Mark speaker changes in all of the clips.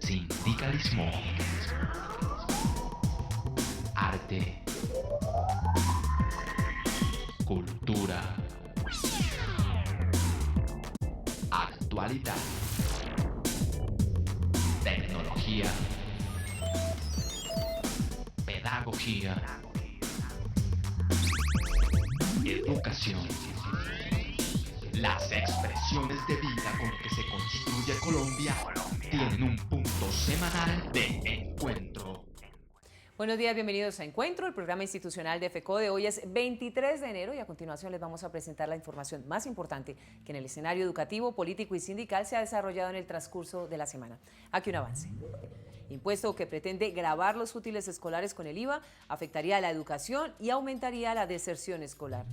Speaker 1: Sindicalismo, arte, cultura, actualidad, tecnología, pedagogía, educación. Las expresiones de vida con que se construye Colombia tienen un punto semanal de encuentro.
Speaker 2: Buenos días, bienvenidos a Encuentro, el programa institucional de FECODE. Hoy es 23 de enero y a continuación les vamos a presentar la información más importante que en el escenario educativo, político y sindical se ha desarrollado en el transcurso de la semana. Aquí un avance. Impuesto que pretende gravar los útiles escolares con el IVA afectaría a la educación y aumentaría la deserción escolar.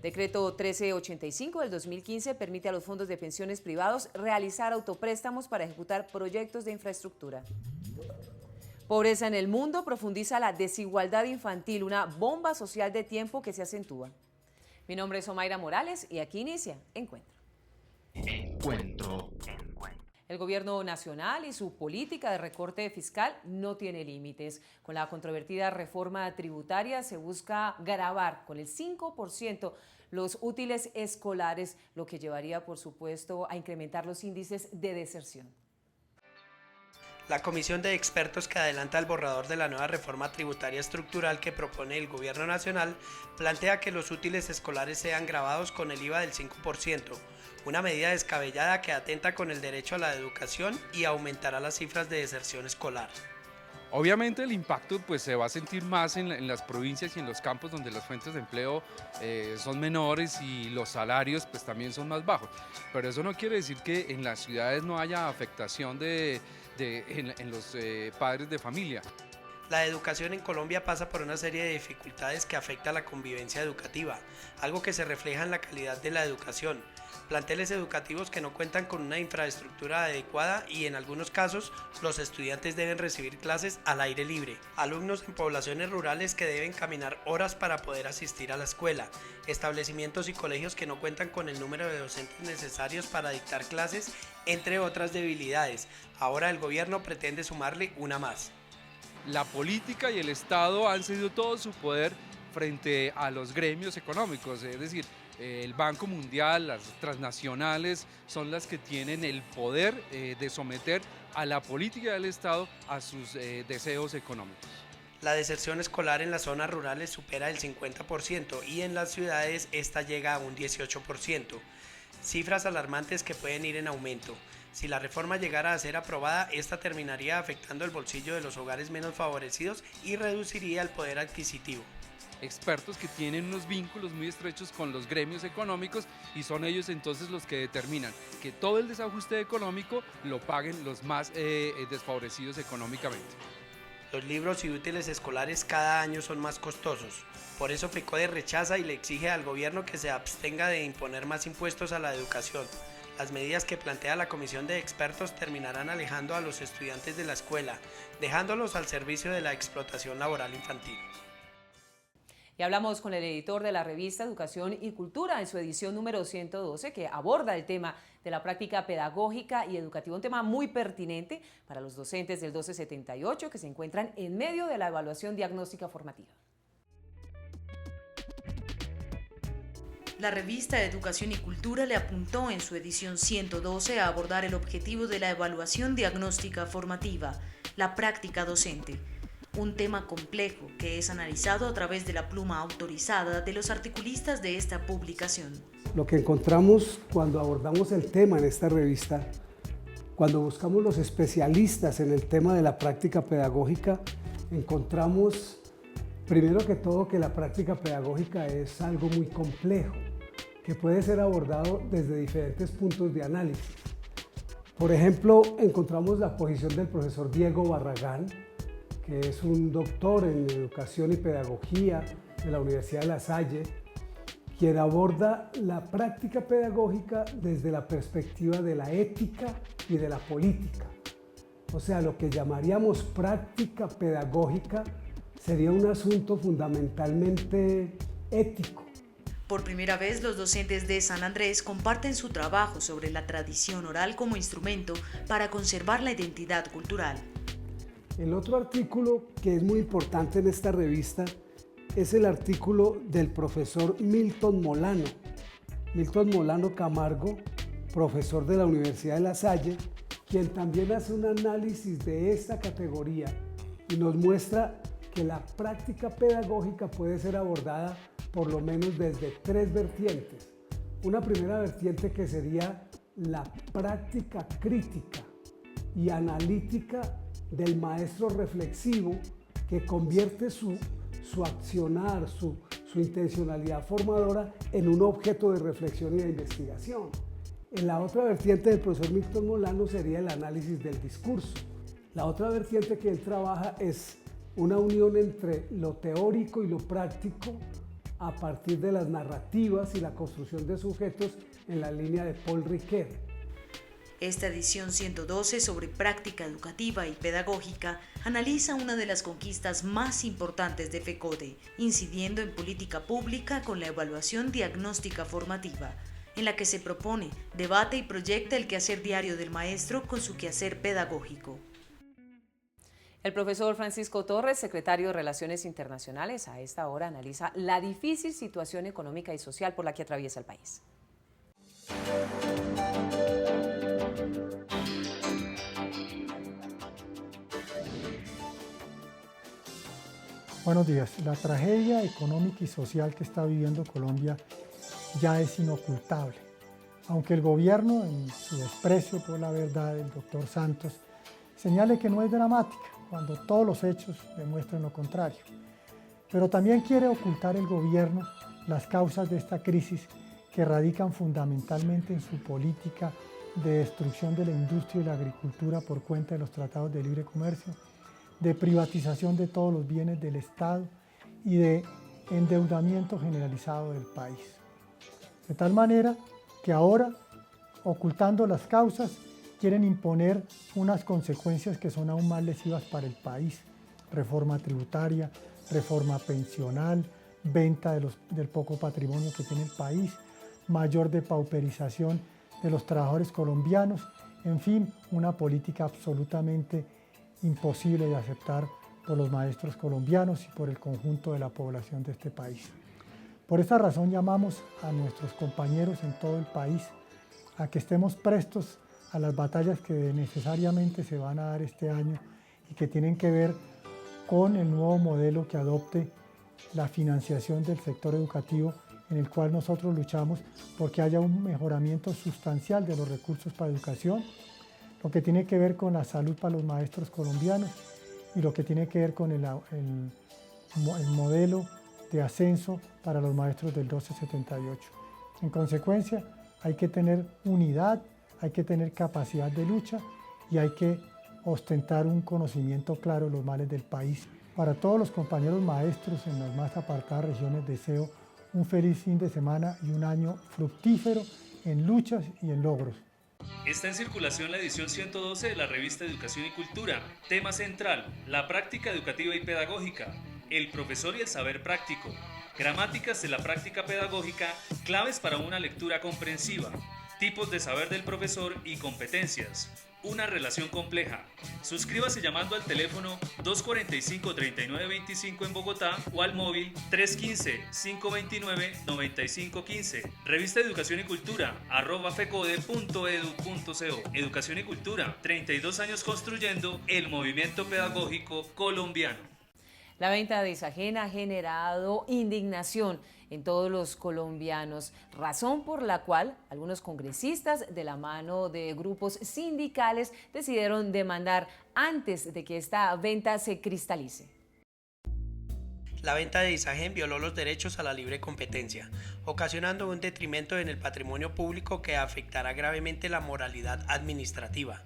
Speaker 2: Decreto 1385 del 2015 permite a los fondos de pensiones privados realizar autopréstamos para ejecutar proyectos de infraestructura. Pobreza en el mundo profundiza la desigualdad infantil, una bomba social de tiempo que se acentúa. Mi nombre es Omaira Morales y aquí inicia Encuentro.
Speaker 1: Encuentro.
Speaker 2: El gobierno nacional y su política de recorte fiscal no tiene límites. Con la controvertida reforma tributaria se busca gravar con el 5% los útiles escolares, lo que llevaría, por supuesto, a incrementar los índices de deserción.
Speaker 3: La comisión de expertos que adelanta el borrador de la nueva reforma tributaria estructural que propone el gobierno nacional plantea que los útiles escolares sean gravados con el IVA del 5%, una medida descabellada que atenta con el derecho a la educación y aumentará las cifras de deserción escolar.
Speaker 4: Obviamente el impacto se va a sentir más en las provincias y en los campos donde las fuentes de empleo son menores y los salarios también son más bajos, pero eso no quiere decir que en las ciudades no haya afectación en los padres de familia.
Speaker 3: La educación en Colombia pasa por una serie de dificultades que afecta a la convivencia educativa, algo que se refleja en la calidad de la educación. Planteles educativos que no cuentan con una infraestructura adecuada y en algunos casos los estudiantes deben recibir clases al aire libre. Alumnos en poblaciones rurales que deben caminar horas para poder asistir a la escuela. Establecimientos y colegios que no cuentan con el número de docentes necesarios para dictar clases, entre otras debilidades. Ahora el gobierno pretende sumarle una más.
Speaker 4: La política y el Estado han cedido todo su poder frente a los gremios económicos, es decir, el Banco Mundial, las transnacionales son las que tienen el poder de someter a la política del Estado a sus deseos económicos.
Speaker 3: La deserción escolar en las zonas rurales supera el 50% y en las ciudades esta llega a un 18%. Cifras alarmantes que pueden ir en aumento. Si la reforma llegara a ser aprobada, esta terminaría afectando el bolsillo de los hogares menos favorecidos y reduciría el poder adquisitivo.
Speaker 4: Expertos que tienen unos vínculos muy estrechos con los gremios económicos y son ellos entonces los que determinan que todo el desajuste económico lo paguen los más desfavorecidos económicamente.
Speaker 3: Los libros y útiles escolares cada año son más costosos. Por eso FECODE rechaza y le exige al gobierno que se abstenga de imponer más impuestos a la educación. Las medidas que plantea la comisión de expertos terminarán alejando a los estudiantes de la escuela, dejándolos al servicio de la explotación laboral infantil.
Speaker 2: Y hablamos con el editor de la revista Educación y Cultura en su edición número 112, que aborda el tema de la práctica pedagógica y educativa, un tema muy pertinente para los docentes del 1278 que se encuentran en medio de la evaluación diagnóstica formativa.
Speaker 5: La revista Educación y Cultura le apuntó en su edición 112 a abordar el objetivo de la evaluación diagnóstica formativa, la práctica docente. Un tema complejo que es analizado a través de la pluma autorizada de los articulistas de esta publicación.
Speaker 6: Lo que encontramos cuando abordamos el tema en esta revista, cuando buscamos los especialistas en el tema de la práctica pedagógica, encontramos primero que todo que la práctica pedagógica es algo muy complejo, que puede ser abordado desde diferentes puntos de análisis. Por ejemplo, encontramos la posición del profesor Diego Barragán, que es un doctor en Educación y Pedagogía de la Universidad de La Salle, quien aborda la práctica pedagógica desde la perspectiva de la ética y de la política. O sea, lo que llamaríamos práctica pedagógica sería un asunto fundamentalmente ético.
Speaker 5: Por primera vez, los docentes de San Andrés comparten su trabajo sobre la tradición oral como instrumento para conservar la identidad cultural.
Speaker 6: El otro artículo que es muy importante en esta revista es el artículo del profesor Milton Molano. Milton Molano Camargo, profesor de la Universidad de La Salle, quien también hace un análisis de esta categoría y nos muestra que la práctica pedagógica puede ser abordada por lo menos desde 3 vertientes. Una primera vertiente que sería la práctica crítica y analítica del maestro reflexivo que convierte su accionar, su intencionalidad formadora en un objeto de reflexión y de investigación. En la otra vertiente del profesor Milton Molano sería el análisis del discurso. La otra vertiente que él trabaja es una unión entre lo teórico y lo práctico a partir de las narrativas y la construcción de sujetos en la línea de Paul Ricoeur.
Speaker 5: Esta edición 112 sobre práctica educativa y pedagógica analiza una de las conquistas más importantes de FECODE, incidiendo en política pública con la evaluación diagnóstica formativa, en la que se propone, debate y proyecta el quehacer diario del maestro con su quehacer pedagógico.
Speaker 2: El profesor Francisco Torres, secretario de Relaciones Internacionales, a esta hora analiza la difícil situación económica y social por la que atraviesa el país.
Speaker 7: Buenos días. La tragedia económica y social que está viviendo Colombia ya es inocultable. Aunque el gobierno, en su desprecio por la verdad del doctor Santos, señale que no es dramática, cuando todos los hechos demuestran lo contrario. Pero también quiere ocultar el gobierno las causas de esta crisis que radican fundamentalmente en su política de destrucción de la industria y la agricultura por cuenta de los tratados de libre comercio, de privatización de todos los bienes del Estado y de endeudamiento generalizado del país. De tal manera que ahora, ocultando las causas, quieren imponer unas consecuencias que son aún más lesivas para el país: reforma tributaria, reforma pensional, venta del poco patrimonio que tiene el país, mayor depauperización de los trabajadores colombianos, en fin, una política absolutamente imposible de aceptar por los maestros colombianos y por el conjunto de la población de este país. Por esta razón llamamos a nuestros compañeros en todo el país a que estemos prestos a las batallas que necesariamente se van a dar este año y que tienen que ver con el nuevo modelo que adopte la financiación del sector educativo, en el cual nosotros luchamos porque haya un mejoramiento sustancial de los recursos para educación, lo que tiene que ver con la salud para los maestros colombianos y lo que tiene que ver con el modelo de ascenso para los maestros del 1278. En consecuencia, hay que tener unidad, hay que tener capacidad de lucha y hay que ostentar un conocimiento claro de los males del país. Para todos los compañeros maestros en las más apartadas regiones deseo un feliz fin de semana y un año fructífero en luchas y en logros.
Speaker 8: Está en circulación la edición 112 de la revista Educación y Cultura. Tema central: la práctica educativa y pedagógica, el profesor y el saber práctico, gramáticas de la práctica pedagógica, claves para una lectura comprensiva, tipos de saber del profesor y competencias, una relación compleja. Suscríbase llamando al teléfono 245-3925 en Bogotá o al móvil 315-529-9515. Revista Educación y Cultura, @fecode.edu.co. Educación y Cultura, 32 años construyendo el movimiento pedagógico colombiano.
Speaker 2: La venta de Isagen ha generado indignación en todos los colombianos, razón por la cual algunos congresistas, de la mano de grupos sindicales, decidieron demandar antes de que esta venta se cristalice.
Speaker 3: La venta de Isagen violó los derechos a la libre competencia, ocasionando un detrimento en el patrimonio público que afectará gravemente la moralidad administrativa.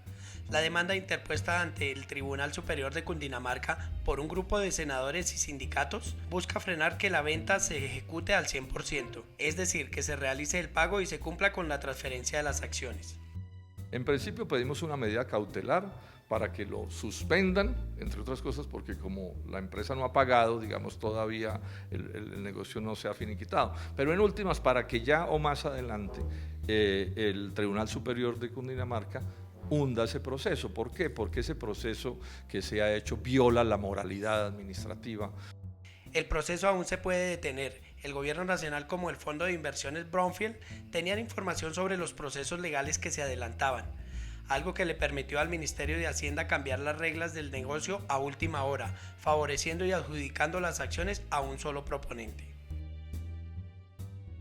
Speaker 3: La demanda interpuesta ante el Tribunal Superior de Cundinamarca por un grupo de senadores y sindicatos busca frenar que la venta se ejecute al 100%, es decir, que se realice el pago y se cumpla con la transferencia de las acciones.
Speaker 9: En principio pedimos una medida cautelar para que lo suspendan, entre otras cosas porque como la empresa no ha pagado, digamos, todavía el negocio no se ha finiquitado. Pero en últimas, para que ya o más adelante el Tribunal Superior de Cundinamarca hunda ese proceso. ¿Por qué? Porque ese proceso que se ha hecho viola la moralidad administrativa.
Speaker 3: El proceso aún se puede detener. El Gobierno Nacional como el Fondo de Inversiones Brownfield tenían información sobre los procesos legales que se adelantaban, algo que le permitió al Ministerio de Hacienda cambiar las reglas del negocio a última hora, favoreciendo y adjudicando las acciones a un solo proponente.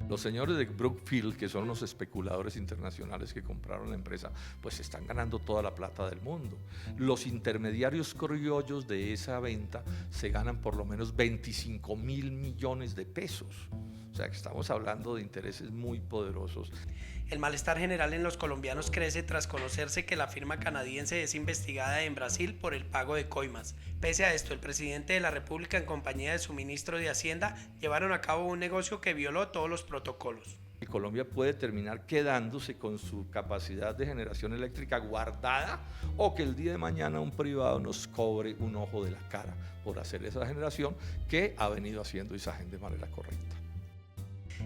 Speaker 9: Los señores de Brookfield, que son los especuladores internacionales que compraron la empresa, pues están ganando toda la plata del mundo. Los intermediarios criollos de esa venta se ganan por lo menos 25.000 millones de pesos. O sea que estamos hablando de intereses muy poderosos.
Speaker 3: El malestar general en los colombianos crece tras conocerse que la firma canadiense es investigada en Brasil por el pago de coimas. Pese a esto, el presidente de la República en compañía de su ministro de Hacienda llevaron a cabo un negocio que violó todos los protocolos.
Speaker 9: Colombia puede terminar quedándose con su capacidad de generación eléctrica guardada o que el día de mañana un privado nos cobre un ojo de la cara por hacer esa generación que ha venido haciendo Isagen de manera correcta.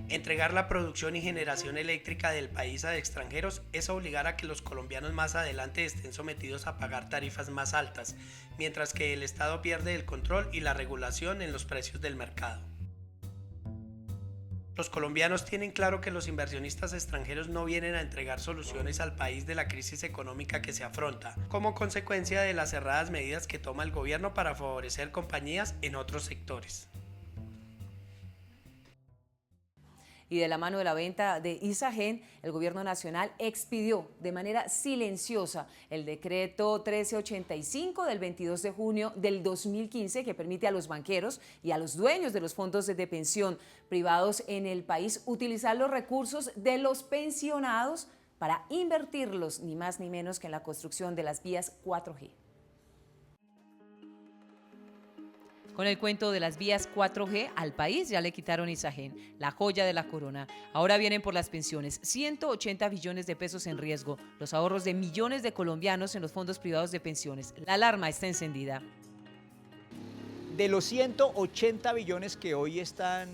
Speaker 3: Entregar la producción y generación eléctrica del país a extranjeros es obligar a que los colombianos más adelante estén sometidos a pagar tarifas más altas, mientras que el Estado pierde el control y la regulación en los precios del mercado. Los colombianos tienen claro que los inversionistas extranjeros no vienen a entregar soluciones al país de la crisis económica que se afronta, como consecuencia de las cerradas medidas que toma el gobierno para favorecer compañías en otros sectores.
Speaker 2: Y de la mano de la venta de Isagen, el Gobierno Nacional expidió de manera silenciosa el decreto 1385 del 22 de junio del 2015 que permite a los banqueros y a los dueños de los fondos de pensión privados en el país utilizar los recursos de los pensionados para invertirlos ni más ni menos que en la construcción de las vías 4G. Con el cuento de las vías 4G, al país ya le quitaron Isagen, la joya de la corona. Ahora vienen por las pensiones, 180 billones de pesos en riesgo, los ahorros de millones de colombianos en los fondos privados de pensiones. La alarma está encendida.
Speaker 10: De los 180 billones que hoy están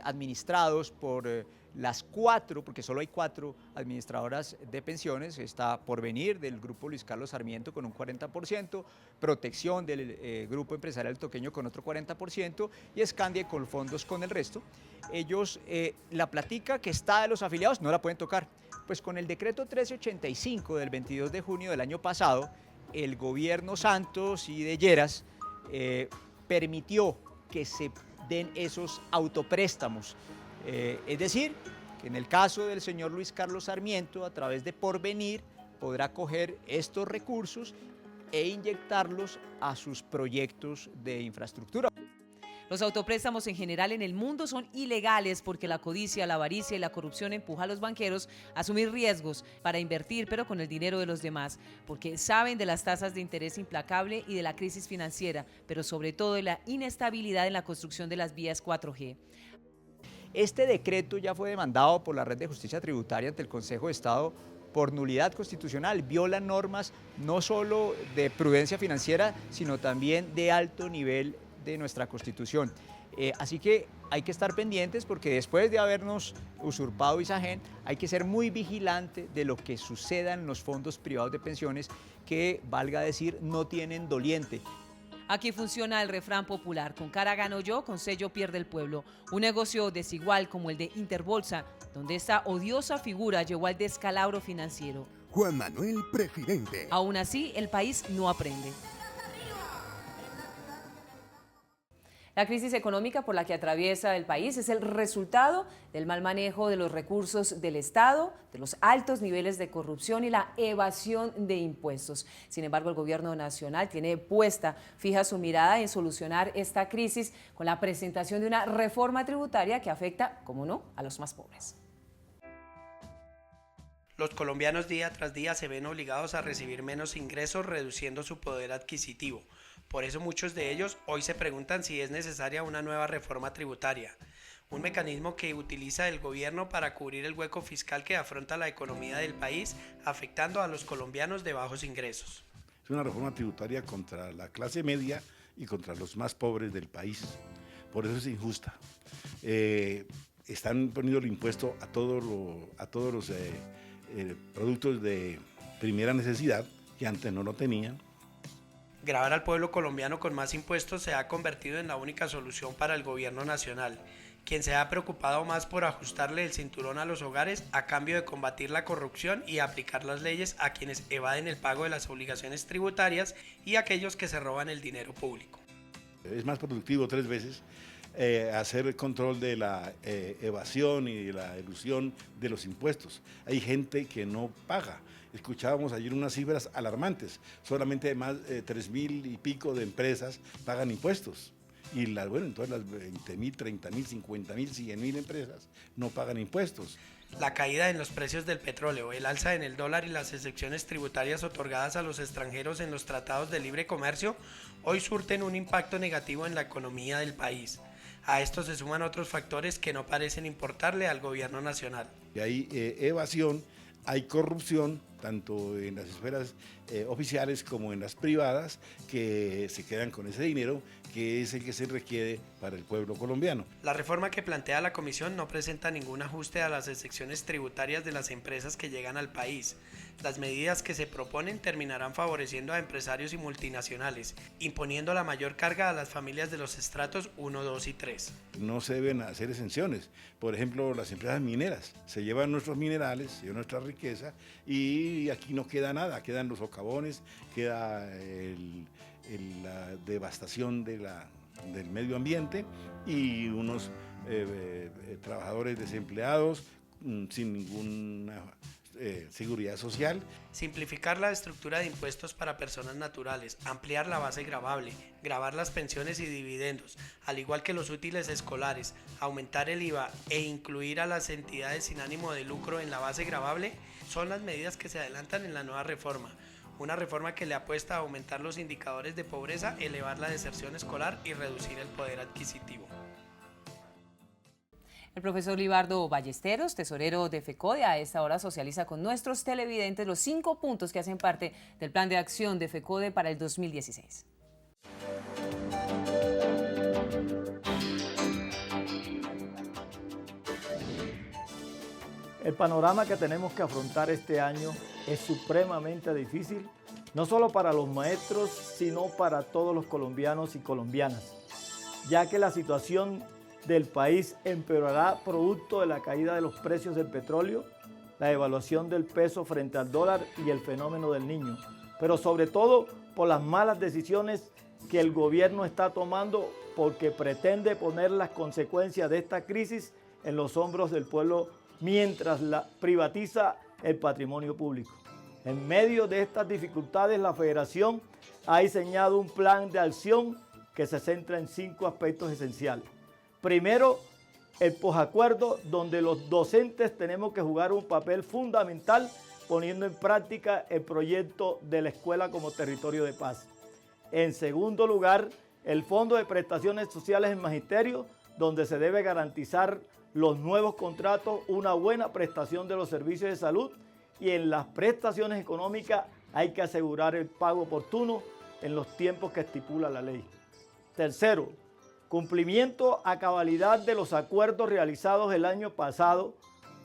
Speaker 10: administrados por las 4, porque solo hay 4 administradoras de pensiones, está Porvenir del Grupo Luis Carlos Sarmiento con un 40%, Protección del Grupo Empresarial Toqueño con otro 40% y Escandia con fondos con el resto. Ellos, la plática que está de los afiliados no la pueden tocar, pues con el decreto 1385 del 22 de junio del año pasado, el gobierno Santos y de Lleras permitió que se den esos autopréstamos. Es decir, que en el caso del señor Luis Carlos Sarmiento, a través de Porvenir, podrá coger estos recursos e inyectarlos a sus proyectos de infraestructura.
Speaker 2: Los autopréstamos en general en el mundo son ilegales porque la codicia, la avaricia y la corrupción empuja a los banqueros a asumir riesgos para invertir, pero con el dinero de los demás, porque saben de las tasas de interés implacable y de la crisis financiera, pero sobre todo de la inestabilidad en la construcción de las vías 4G.
Speaker 10: Este decreto ya fue demandado por la Red de Justicia Tributaria ante el Consejo de Estado por nulidad constitucional, viola normas no solo de prudencia financiera, sino también de alto nivel de nuestra Constitución. Así que hay que estar pendientes porque después de habernos usurpado Isagen, hay que ser muy vigilante de lo que suceda en los fondos privados de pensiones que, valga decir, no tienen doliente.
Speaker 2: Aquí funciona el refrán popular, con cara gano yo, con sello pierde el pueblo. Un negocio desigual como el de Interbolsa, donde esta odiosa figura llevó al descalabro financiero.
Speaker 11: Juan Manuel, presidente.
Speaker 2: Aún así, el país no aprende. La crisis económica por la que atraviesa el país es el resultado del mal manejo de los recursos del Estado, de los altos niveles de corrupción y la evasión de impuestos. Sin embargo, el gobierno nacional tiene fija su mirada en solucionar esta crisis con la presentación de una reforma tributaria que afecta, como no, a los más pobres.
Speaker 3: Los colombianos día tras día se ven obligados a recibir menos ingresos, reduciendo su poder adquisitivo. Por eso muchos de ellos hoy se preguntan si es necesaria una nueva reforma tributaria. un mecanismo que utiliza el gobierno para cubrir el hueco fiscal que afronta la economía del país, afectando a los colombianos de bajos ingresos.
Speaker 12: Es una reforma tributaria contra la clase media y contra los más pobres del país. Por eso es injusta. Están poniendo el impuesto a todos los productos de primera necesidad, que antes no lo tenían.
Speaker 3: Gravar al pueblo colombiano con más impuestos se ha convertido en la única solución para el gobierno nacional, quien se ha preocupado más por ajustarle el cinturón a los hogares a cambio de combatir la corrupción y aplicar las leyes a quienes evaden el pago de las obligaciones tributarias y a aquellos que se roban el dinero público.
Speaker 12: Es más productivo 3 veces hacer el control de la evasión y de la elusión de los impuestos. Hay gente que no paga. Escuchábamos ayer unas cifras alarmantes. Solamente más de 3.000 y pico de empresas pagan impuestos. Y entonces las 20.000, 30.000, 50.000, 100.000 empresas no pagan impuestos.
Speaker 3: La caída en los precios del petróleo, el alza en el dólar y las excepciones tributarias otorgadas a los extranjeros en los tratados de libre comercio hoy surten un impacto negativo en la economía del país. A esto se suman otros factores que no parecen importarle al gobierno nacional.
Speaker 12: Y hay evasión, hay corrupción, tanto en las esferas oficiales como en las privadas, que se quedan con ese dinero, que es el que se requiere para el pueblo colombiano.
Speaker 3: La reforma que plantea la Comisión no presenta ningún ajuste a las excepciones tributarias de las empresas que llegan al país. Las medidas que se proponen terminarán favoreciendo a empresarios y multinacionales, imponiendo la mayor carga a las familias de los estratos 1, 2 y 3.
Speaker 12: No se deben hacer exenciones. Por ejemplo, las empresas mineras se llevan nuestros minerales, se llevan nuestra riqueza y aquí no queda nada, quedan los socavones, queda la devastación del medio ambiente y unos trabajadores desempleados sin ninguna seguridad social.
Speaker 3: Simplificar la estructura de impuestos para personas naturales, ampliar la base gravable, gravar las pensiones y dividendos, al igual que los útiles escolares, aumentar el IVA e incluir a las entidades sin ánimo de lucro en la base gravable son las medidas que se adelantan en la nueva reforma. Una reforma que le apuesta a aumentar los indicadores de pobreza, elevar la deserción escolar y reducir el poder adquisitivo.
Speaker 2: El profesor Libardo Ballesteros, tesorero de FECODE, a esta hora socializa con nuestros televidentes los 5 puntos que hacen parte del plan de acción de FECODE para el 2016.
Speaker 13: El panorama que tenemos que afrontar este año es supremamente difícil, no solo para los maestros, sino para todos los colombianos y colombianas, ya que la situación del país empeorará producto de la caída de los precios del petróleo, la devaluación del peso frente al dólar y el fenómeno del Niño, pero sobre todo por las malas decisiones que el gobierno está tomando porque pretende poner las consecuencias de esta crisis en los hombros del pueblo mientras privatiza el patrimonio público. En medio de estas dificultades, la Federación ha diseñado un plan de acción que se centra en 5 aspectos esenciales. Primero, el posacuerdo, donde los docentes tenemos que jugar un papel fundamental poniendo en práctica el proyecto de la escuela como territorio de paz. En segundo lugar, el Fondo de Prestaciones Sociales en Magisterio, donde se debe garantizar los nuevos contratos, una buena prestación de los servicios de salud y en las prestaciones económicas hay que asegurar el pago oportuno en los tiempos que estipula la ley. Tercero, cumplimiento a cabalidad de los acuerdos realizados el año pasado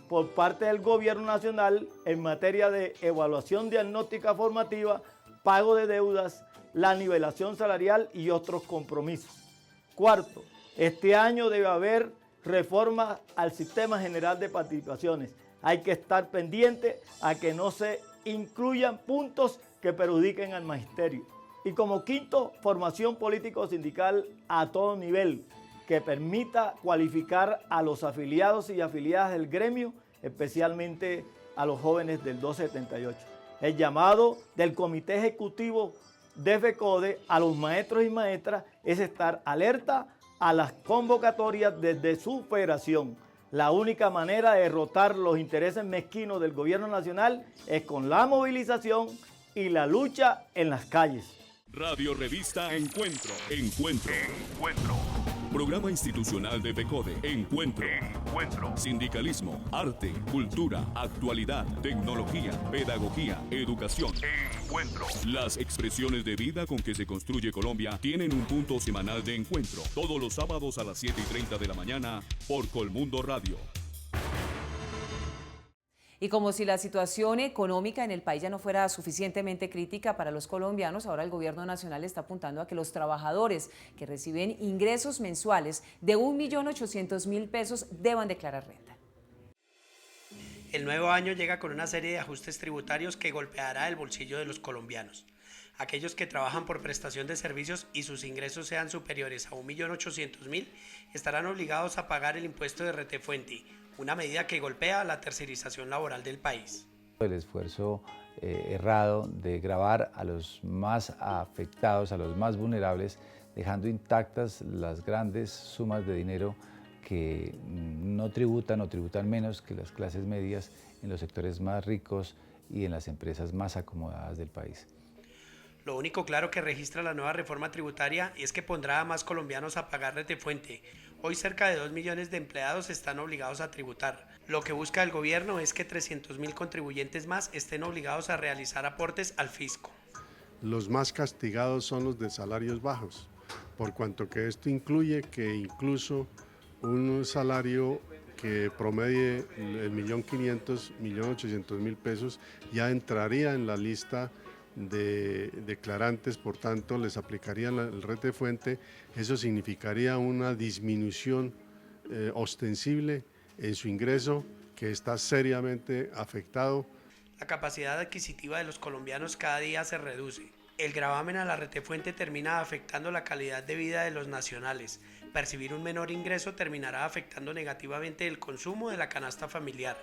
Speaker 13: por parte del Gobierno Nacional en materia de evaluación diagnóstica formativa, pago de deudas, la nivelación salarial y otros compromisos. Cuarto, este año debe haber reforma al Sistema General de Participaciones. Hay que estar pendiente a que no se incluyan puntos que perjudiquen al magisterio. Y como quinto, formación político-sindical a todo nivel, que permita cualificar a los afiliados y afiliadas del gremio, especialmente a los jóvenes del 1278. El llamado del Comité Ejecutivo de FECODE a los maestros y maestras es estar alerta a las convocatorias desde su federación. La única manera de derrotar los intereses mezquinos del gobierno nacional es con la movilización y la lucha en las calles.
Speaker 14: Radio Revista Encuentro. Programa institucional de FECODE. Encuentro. Sindicalismo, arte, cultura, actualidad, tecnología, pedagogía, educación. Encuentro. Las expresiones de vida con que se construye Colombia tienen un punto semanal de encuentro. Todos los sábados a las 7:30 de la mañana por Colmundo Radio.
Speaker 2: Y como si la situación económica en el país ya no fuera suficientemente crítica para los colombianos, ahora el gobierno nacional está apuntando a que los trabajadores que reciben ingresos mensuales de 1.800.000 pesos deban declarar renta.
Speaker 3: El nuevo año llega con una serie de ajustes tributarios que golpeará el bolsillo de los colombianos. Aquellos que trabajan por prestación de servicios y sus ingresos sean superiores a 1.800.000 estarán obligados a pagar el impuesto de retefuente, una medida que golpea la tercerización laboral del país.
Speaker 15: El esfuerzo errado de gravar a los más afectados, a los más vulnerables, dejando intactas las grandes sumas de dinero que no tributan o tributan menos que las clases medias en los sectores más ricos y en las empresas más acomodadas del país.
Speaker 3: Lo único claro que registra la nueva reforma tributaria es que pondrá a más colombianos a pagar retefuente. Hoy cerca de 2 millones de empleados están obligados a tributar. Lo que busca el gobierno es que 300.000 contribuyentes más estén obligados a realizar aportes al fisco.
Speaker 16: Los más castigados son los de salarios bajos, por cuanto que esto incluye que incluso un salario que promedie el 1.500.000, 1.800.000 pesos ya entraría en la lista de declarantes, por tanto les aplicarían el retefuente. Eso significaría una disminución ostensible en su ingreso, que está seriamente afectado.
Speaker 3: La capacidad adquisitiva de los colombianos cada día se reduce. El gravamen a la retefuente termina afectando la calidad de vida de los nacionales. Percibir un menor ingreso terminará afectando negativamente el consumo de la canasta familiar.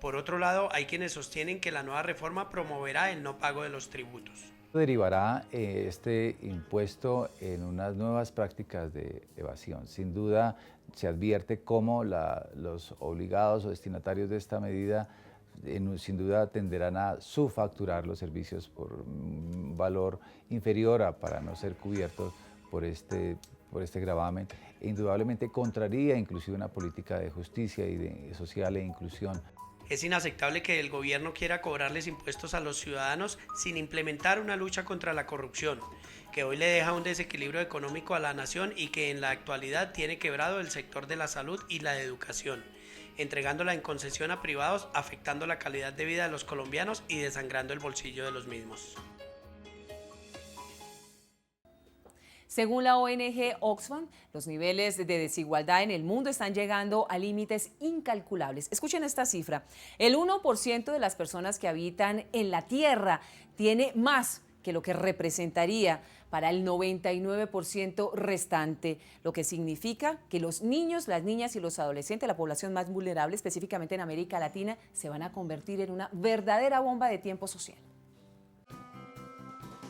Speaker 3: Por otro lado, hay quienes sostienen que la nueva reforma promoverá el no pago de los tributos.
Speaker 15: Derivará este impuesto en unas nuevas prácticas de evasión. Sin duda se advierte cómo los obligados o destinatarios de esta medida sin duda tenderán a subfacturar los servicios por un valor inferior para no ser cubiertos por este gravamen. E indudablemente contraría inclusive una política de justicia y social e inclusión.
Speaker 3: Es inaceptable que el gobierno quiera cobrarles impuestos a los ciudadanos sin implementar una lucha contra la corrupción, que hoy le deja un desequilibrio económico a la nación y que en la actualidad tiene quebrado el sector de la salud y la educación, entregándola en concesión a privados, afectando la calidad de vida de los colombianos y desangrando el bolsillo de los mismos.
Speaker 2: Según la ONG Oxfam, los niveles de desigualdad en el mundo están llegando a límites incalculables. Escuchen esta cifra: el 1% de las personas que habitan en la Tierra tiene más que lo que representaría para el 99% restante, lo que significa que los niños, las niñas y los adolescentes, la población más vulnerable, específicamente en América Latina, se van a convertir en una verdadera bomba de tiempo social.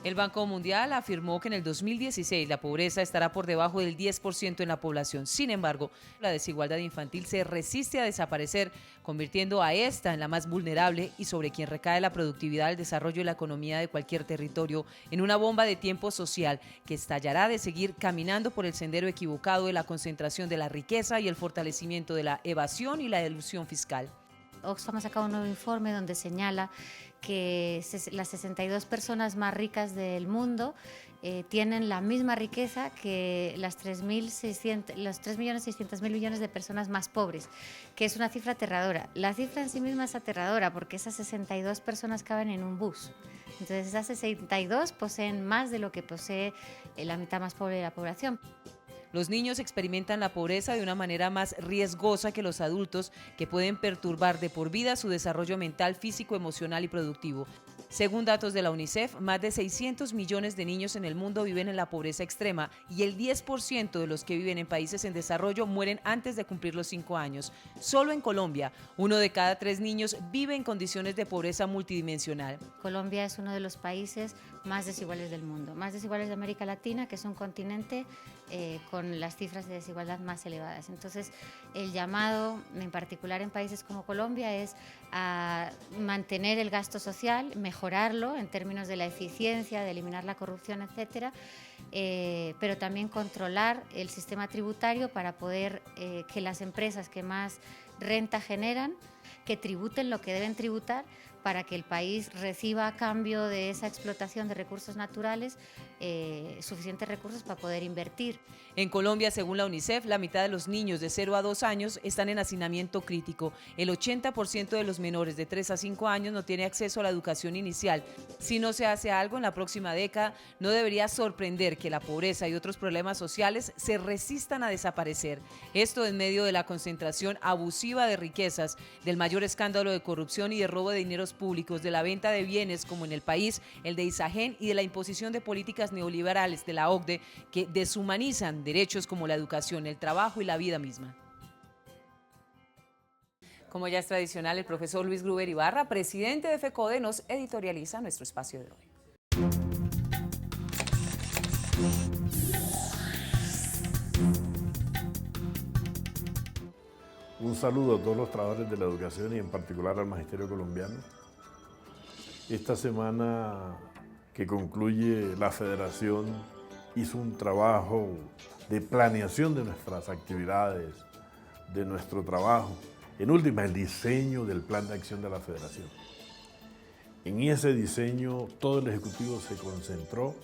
Speaker 2: El Banco Mundial afirmó que en el 2016 la pobreza estará por debajo del 10% en la población. Sin embargo, la desigualdad infantil se resiste a desaparecer, convirtiendo a esta en la más vulnerable y sobre quien recae la productividad, el desarrollo y la economía de cualquier territorio, en una bomba de tiempo social que estallará de seguir caminando por el sendero equivocado de la concentración de la riqueza y el fortalecimiento de la evasión y la elusión fiscal.
Speaker 17: Oxfam ha sacado un nuevo informe donde señala que las 62 personas más ricas del mundo tienen la misma riqueza que los 3.600.000 millones de personas más pobres, que es una cifra aterradora. La cifra en sí misma es aterradora porque esas 62 personas caben en un bus. Entonces esas 62 poseen más de lo que posee la mitad más pobre de la población.
Speaker 2: Los niños experimentan la pobreza de una manera más riesgosa que los adultos, que pueden perturbar de por vida su desarrollo mental, físico, emocional y productivo. Según datos de la UNICEF, más de 600 millones de niños en el mundo viven en la pobreza extrema y el 10% de los que viven en países en desarrollo mueren antes de cumplir los 5 años. Solo en Colombia, 1 de cada 3 niños vive en condiciones de pobreza multidimensional.
Speaker 17: Colombia es uno de los países más desiguales del mundo, más desiguales de América Latina, que es un continente con las cifras de desigualdad más elevadas. Entonces, el llamado, en particular en países como Colombia, es a mantener el gasto social, mejorarlo en términos de la eficiencia, de eliminar la corrupción, etcétera, pero también controlar el sistema tributario para poder que las empresas que más renta generan, que tributen lo que deben tributar, para que el país reciba a cambio de esa explotación de recursos naturales suficientes recursos para poder invertir.
Speaker 2: En Colombia, según la UNICEF, la mitad de los niños de 0 a 2 años están en hacinamiento crítico. El 80% de los menores de 3 a 5 años no tiene acceso a la educación inicial. Si no se hace algo en la próxima década, no debería sorprender que la pobreza y otros problemas sociales se resistan a desaparecer. Esto en medio de la concentración abusiva de riquezas, del mayor escándalo de corrupción y de robo de dineros públicos, de la venta de bienes como en el país, el de Isagen, y de la imposición de políticas neoliberales de la OCDE que deshumanizan derechos como la educación, el trabajo y la vida misma. Como ya es tradicional, el profesor Luis Gruber Ibarra, presidente de FECODE, nos editorializa nuestro espacio de hoy.
Speaker 18: Un saludo a todos los trabajadores de la educación y en particular al magisterio colombiano. Esta semana que concluye la federación hizo un trabajo de planeación de nuestras actividades, de nuestro trabajo. En última, el diseño del plan de acción de la federación. En ese diseño todo el ejecutivo se concentró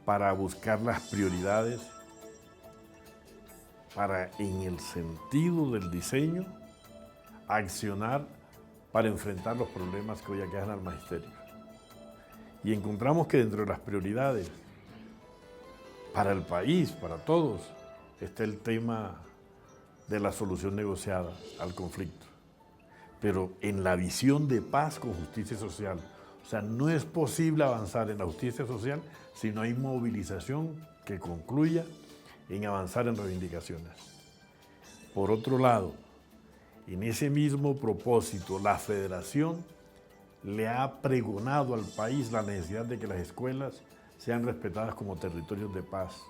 Speaker 18: para buscar las prioridades, para, en el sentido del diseño, accionar para enfrentar los problemas que hoy aquejan al magisterio. Y encontramos que dentro de las prioridades para el país, para todos, está el tema de la solución negociada al conflicto. Pero en la visión de paz con justicia social. O sea, no es posible avanzar en la justicia social si no hay movilización que concluya en avanzar en reivindicaciones. Por otro lado, en ese mismo propósito, la Federación le ha pregonado al país la necesidad de que las escuelas sean respetadas como territorios de paz.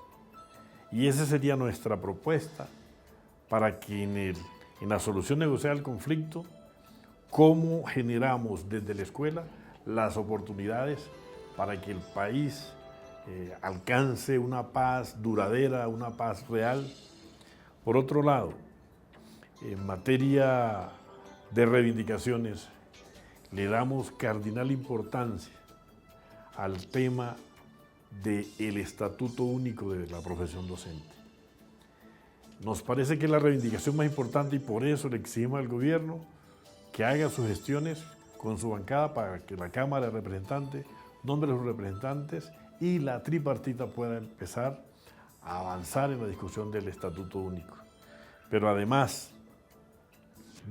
Speaker 18: Y esa sería nuestra propuesta para que en la solución negociada al conflicto, cómo generamos desde la escuela las oportunidades para que el país alcance una paz duradera, una paz real. Por otro lado, en materia de reivindicaciones, le damos cardinal importancia al tema del Estatuto Único de la Profesión Docente. Nos parece que es la reivindicación más importante y por eso le exigimos al gobierno que haga sus gestiones con su bancada para que la Cámara de Representantes nombre a sus representantes y la tripartita pueda empezar a avanzar en la discusión del Estatuto Único. Pero además,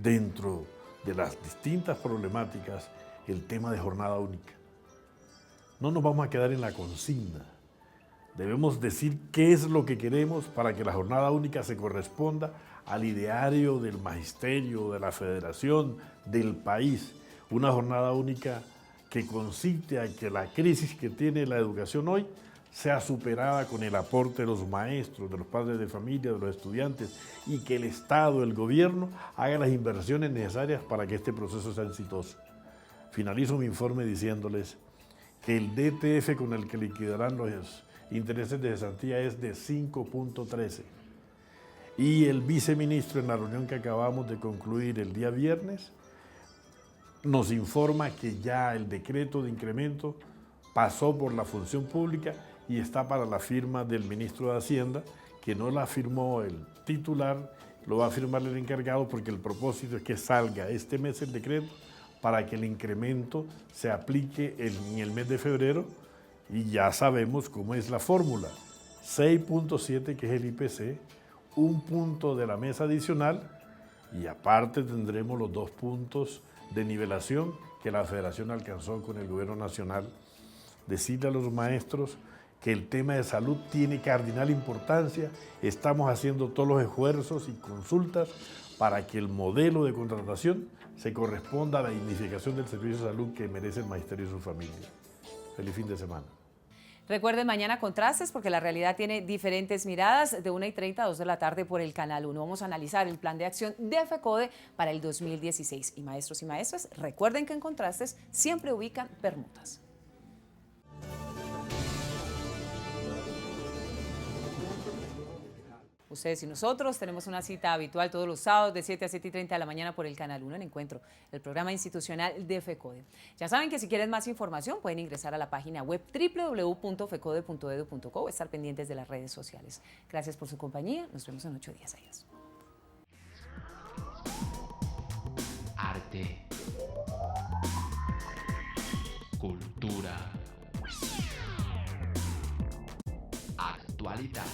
Speaker 18: dentro de las distintas problemáticas, el tema de jornada única. No nos vamos a quedar en la consigna. Debemos decir qué es lo que queremos para que la jornada única se corresponda al ideario del magisterio, de la federación, del país. Una jornada única que consiste a que la crisis que tiene la educación hoy sea superada con el aporte de los maestros, de los padres de familia, de los estudiantes, y que el Estado, el gobierno, haga las inversiones necesarias para que este proceso sea exitoso. Finalizo mi informe diciéndoles que el DTF con el que liquidarán los intereses de cesantía es de 5.13. Y el viceministro en la reunión que acabamos de concluir el día viernes nos informa que ya el decreto de incremento pasó por la función pública y está para la firma del ministro de Hacienda, que no la firmó el titular, lo va a firmar el encargado porque el propósito es que salga este mes el decreto para que el incremento se aplique en el mes de febrero y ya sabemos cómo es la fórmula. 6.7 que es el IPC, un punto de la mesa adicional y aparte tendremos los 2 puntos de nivelación que la Federación alcanzó con el Gobierno Nacional. Decirle a los maestros que el tema de salud tiene cardinal importancia. Estamos haciendo todos los esfuerzos y consultas para que el modelo de contratación se corresponda a la dignificación del servicio de salud que merece el magisterio y su familia. Feliz fin de semana.
Speaker 2: Recuerden, mañana Contrastes, porque la realidad tiene diferentes miradas, de 1:30 a 2 de la tarde por el Canal 1. Vamos a analizar el plan de acción de FECODE para el 2016. Y maestros y maestras, recuerden que en Contrastes siempre ubican permutas. Ustedes y nosotros tenemos una cita habitual todos los sábados de 7 a 7:30 de la mañana por el Canal 1 en Encuentro, el programa institucional de FECODE. Ya saben que si quieren más información pueden ingresar a la página web www.fecode.edu.co o estar pendientes de las redes sociales. Gracias por su compañía. Nos vemos en 8 días. Adiós.
Speaker 1: Arte. Cultura. Actualidad.